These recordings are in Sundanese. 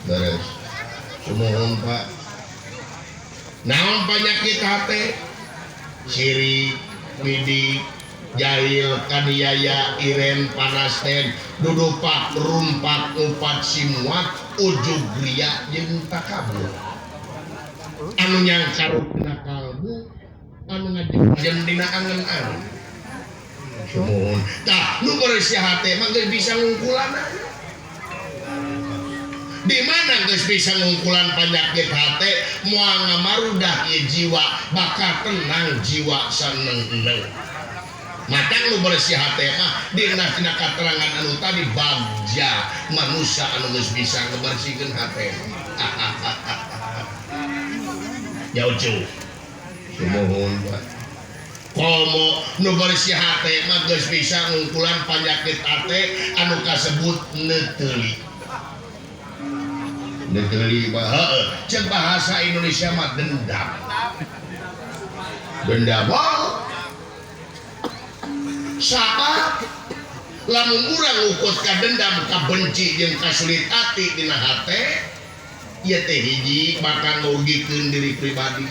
beres sumuhun Pak naon penyakit hati sirik midi jahil kaniaya iren panasten dudupak rumpak upat simuat ujug ria jeung takabur anu nyang karupna kalbu anu ngajeun dina angen-angen sumuhun tah nu beres hate mah geus bisa ngungkulan di mana geus bisa ngungkulan penyakit hate moal ngamarudah ieu jiwa bakal tenang jiwa saneung-neung matang nu bersih hate mah dina tina katerangan anu tadi bagja manusia anu geus bisa ngebersihkeun hate jauh sumuhun Pak komo nu bersih hate mah geus bisa ngungkulan penyakit hate anu kasebut neuteuli negeri cek bahasa Indonesia mah dendam saat lamun urang ukut ka dendam ka benci jeung ka sulit hati dina hate ieu teh hiji bakal ngarugikeun diri pribadi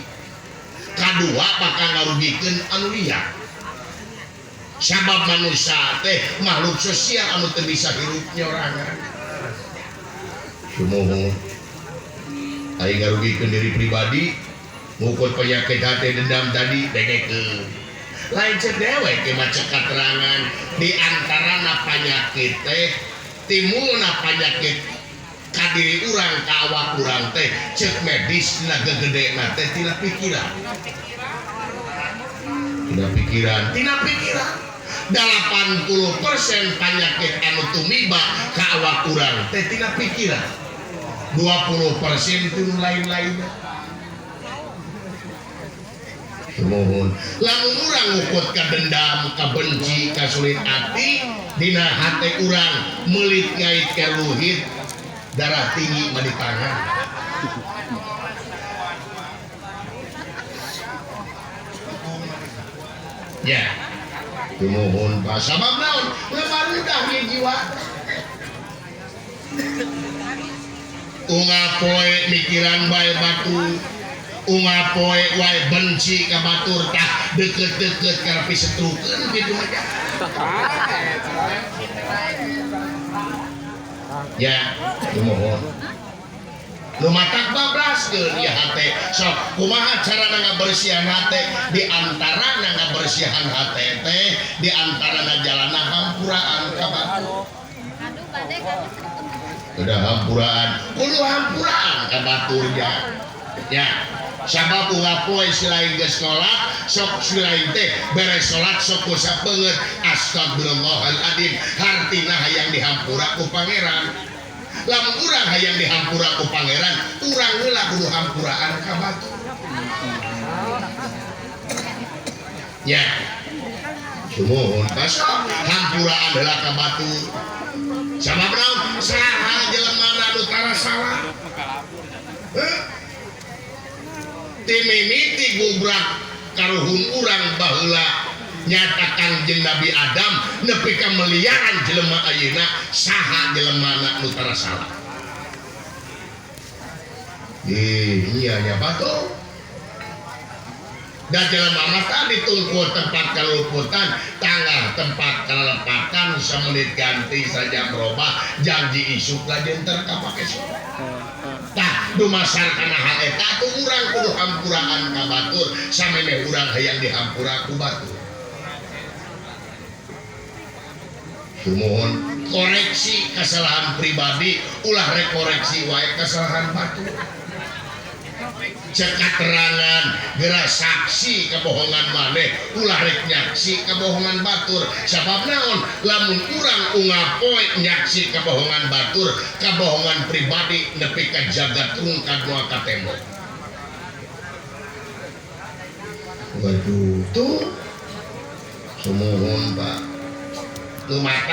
kadua bakal ngarugikeun anu liya sabab manusia teh makhluk sosial anu teu bisa hirup nyorangan sumuhun aing ngarugikeun diri pribadi ngukut penyakit hati dendam tadi degekeun lain cek dewek ke maca katerangan di antarana penyakit teh timbulna penyakit ka diri urang ka awak urang teh cek medis na gegedena teh tina pikiran 80% penyakit anu tumiba ka awak urang teh tina pikiran 20% itu lain-lainnya sumuhun lamun urang ngukut ka dendam ka benci ka sulit hati dina hate urang meulit ngait ka luhit darah tinggi mah di tangan ya sumuhun Pak sabab naon ngamarudah ieu jiwa unga poe mikiran bae batu unga poe wae benci ka batur tah deket-deket ka pisetrukeun kitu aja ya mohon nu matak bablaskeun ieu hate sok kumaha carana ngabersihan hate di antarana ngabersihan hate teh di antarana jalana hampuraan ka batur udah hampuraan kudu hampuraan ka baturnya ya sabab unga poe selain geus sholat sok selain teh beres sholat sok kusa beungeut astagfirullahaladzim hartina hayang dihampura ku pangeran lamun urang hayang dihampura ku pangeran urang heula kudu hampuraan ka batur ya sumuhun pasok hampuraan heula ka batur sabab naon saha jelema anu tara salah timimiti gubrak karuhun urang baheula nyatakan jeung Nabi Adam nepi ka meliaran jelema ayeuna saha jelemana nu tara salah iya nya batur dan jelema mah tadi ditungku tempat kaluputan tanggal tempat kalepatan semenit ganti saja berubah janji isuk lajen terkapake tah dumasar kana hal eta tuh urang kudu hampuraan ka batur samemeh urang hayang dihampura ku batur sumuhun koreksi kesalahan pribadi ulah rekoreksi wae kesalahan batur cek katerangan geura saksi kebohongan maneh ulah rek nyaksi kebohongan batur sabab naon lamun urang unga poe nyaksi kebohongan batur kebohongan pribadi nepi ka jagat rungkad moal ka tembok waduh tuh sumuhun Pak nu mata